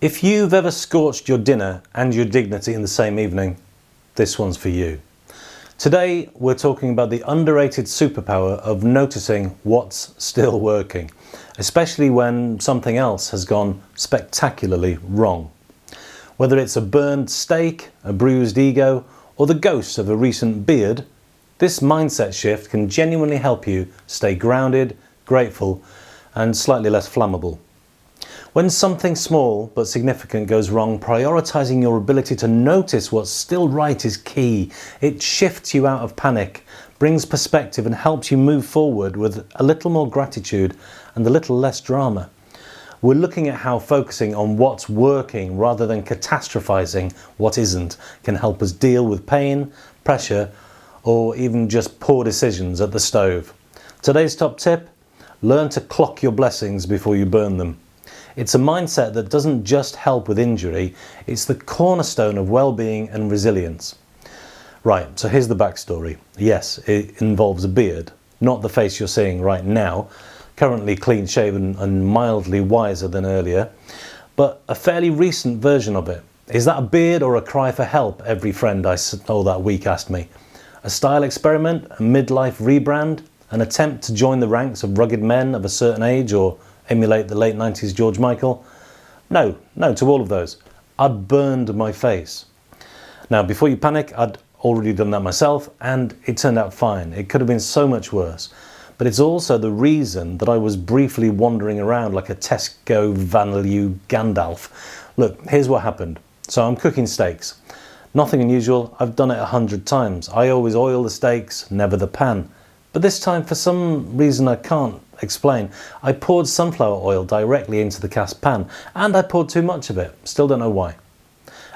If you've ever scorched your dinner and your dignity in the same evening, this one's for you. Today we're talking about the underrated superpower of noticing what's still working, especially when something else has gone spectacularly wrong. Whether it's a burned steak, a bruised ego, or the ghost of a recent beard, this mindset shift can genuinely help you stay grounded, grateful, and slightly less flammable. When something small but significant goes wrong, prioritizing your ability to notice what's still right is key. It shifts you out of panic, brings perspective, and helps you move forward with a little more gratitude and a little less drama. We're looking at how focusing on what's working rather than catastrophizing what isn't can help us deal with pain, pressure, or even just poor decisions at the stove. Today's top tip: learn to clock your blessings before you burn them. It's a mindset that doesn't just help with injury, it's the cornerstone of well-being and resilience. Right, so here's the backstory. Yes, it involves a beard, not the face you're seeing right now, currently clean-shaven and mildly wiser than earlier, but a fairly recent version of it. Is that a beard or a cry for help? Every friend I saw that week asked me. A style experiment, a midlife rebrand, an attempt to join the ranks of rugged men of a certain age, or emulate the late 90s George Michael? No to all of those. I'd burned my face. Now, before you panic, I'd already done that myself, and it turned out fine. It could have been so much worse. But it's also the reason that I was briefly wandering around like a Tesco Vanlue Gandalf. Look, here's what happened. So I'm cooking steaks. Nothing unusual, I've done it 100 times. I always oil the steaks, never the pan. But this time, for some reason I can't explain, I poured sunflower oil directly into the cast pan, and I poured too much of it. Still don't know why.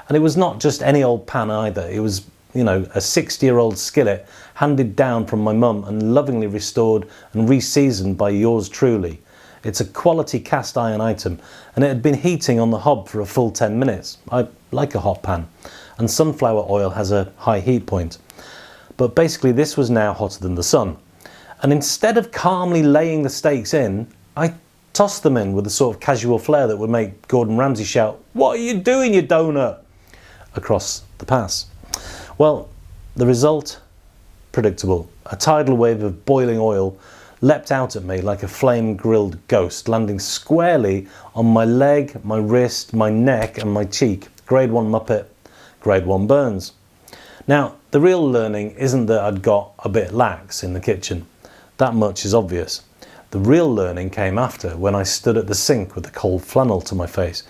And it was not just any old pan either. It was, a 60-year-old skillet handed down from my mum and lovingly restored and re-seasoned by yours truly. It's a quality cast iron item, and it had been heating on the hob for a full 10 minutes. I like a hot pan, and sunflower oil has a high heat point. But basically this was now hotter than the sun. And instead of calmly laying the steaks in, I tossed them in with a sort of casual flair that would make Gordon Ramsay shout, "What are you doing, you donut?" across the pass. Well, the result? Predictable. A tidal wave of boiling oil leapt out at me like a flame-grilled ghost, landing squarely on my leg, my wrist, my neck and my cheek. Grade 1 Muppet, Grade 1 burns. Now, the real learning isn't that I'd got a bit lax in the kitchen. That much is obvious. The real learning came after, when I stood at the sink with the cold flannel to my face,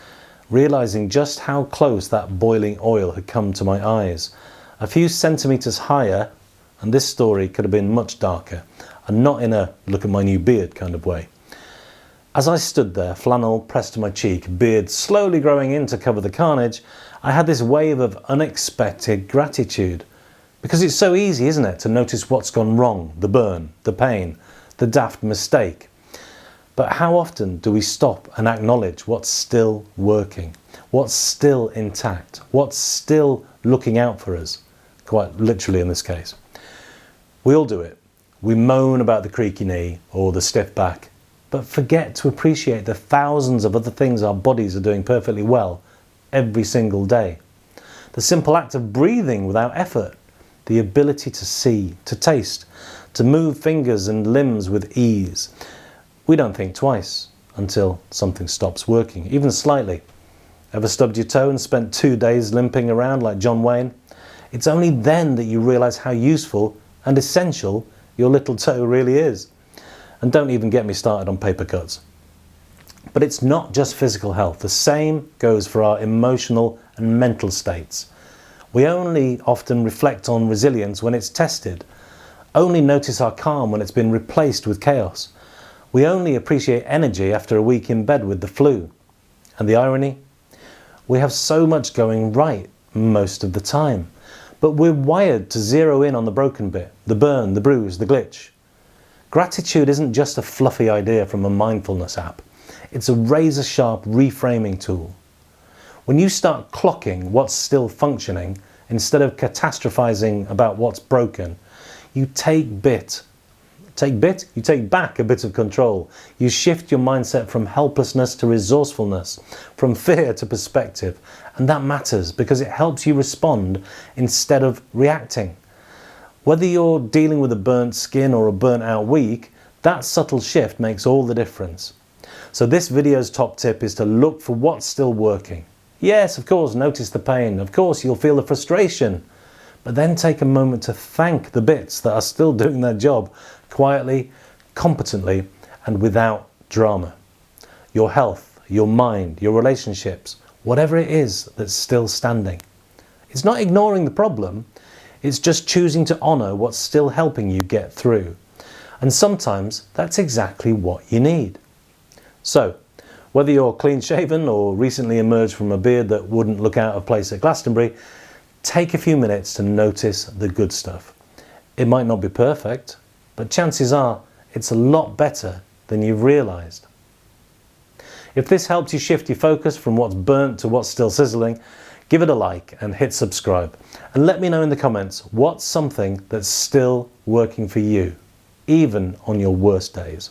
realizing just how close that boiling oil had come to my eyes. A few centimeters higher, and this story could have been much darker, and not in a look at my new beard kind of way. As I stood there, flannel pressed to my cheek, beard slowly growing in to cover the carnage, I had this wave of unexpected gratitude. Because it's so easy, isn't it, to notice what's gone wrong, the burn, the pain, the daft mistake. But how often do we stop and acknowledge what's still working, what's still intact, what's still looking out for us, quite literally in this case? We all do it. We moan about the creaky knee or the stiff back, but forget to appreciate the thousands of other things our bodies are doing perfectly well every single day. The simple act of breathing without effort, the ability to see, to taste, to move fingers and limbs with ease. We don't think twice until something stops working, even slightly. Ever stubbed your toe and spent 2 days limping around like John Wayne? It's only then that you realise how useful and essential your little toe really is. And don't even get me started on paper cuts. But it's not just physical health. The same goes for our emotional and mental states. We only often reflect on resilience when it's tested, only notice our calm when it's been replaced with chaos. We only appreciate energy after a week in bed with the flu. And the irony? We have so much going right most of the time, but we're wired to zero in on the broken bit, the burn, the bruise, the glitch. Gratitude isn't just a fluffy idea from a mindfulness app. It's a razor-sharp reframing tool. When you start clocking what's still functioning, instead of catastrophizing about what's broken, you take You take back a bit of control. You shift your mindset from helplessness to resourcefulness, from fear to perspective. And that matters because it helps you respond instead of reacting. Whether you're dealing with a burnt skin or a burnt out week, that subtle shift makes all the difference. So this video's top tip is to look for what's still working. Yes, of course, notice the pain. Of course, you'll feel the frustration. But then take a moment to thank the bits that are still doing their job quietly, competently, and without drama. Your health, your mind, your relationships, whatever it is that's still standing. It's not ignoring the problem, it's just choosing to honour what's still helping you get through. And sometimes that's exactly what you need. So, whether you're clean shaven or recently emerged from a beard that wouldn't look out of place at Glastonbury, take a few minutes to notice the good stuff. It might not be perfect, but chances are it's a lot better than you've realised. If this helps you shift your focus from what's burnt to what's still sizzling, give it a like and hit subscribe. And let me know in the comments what's something that's still working for you, even on your worst days.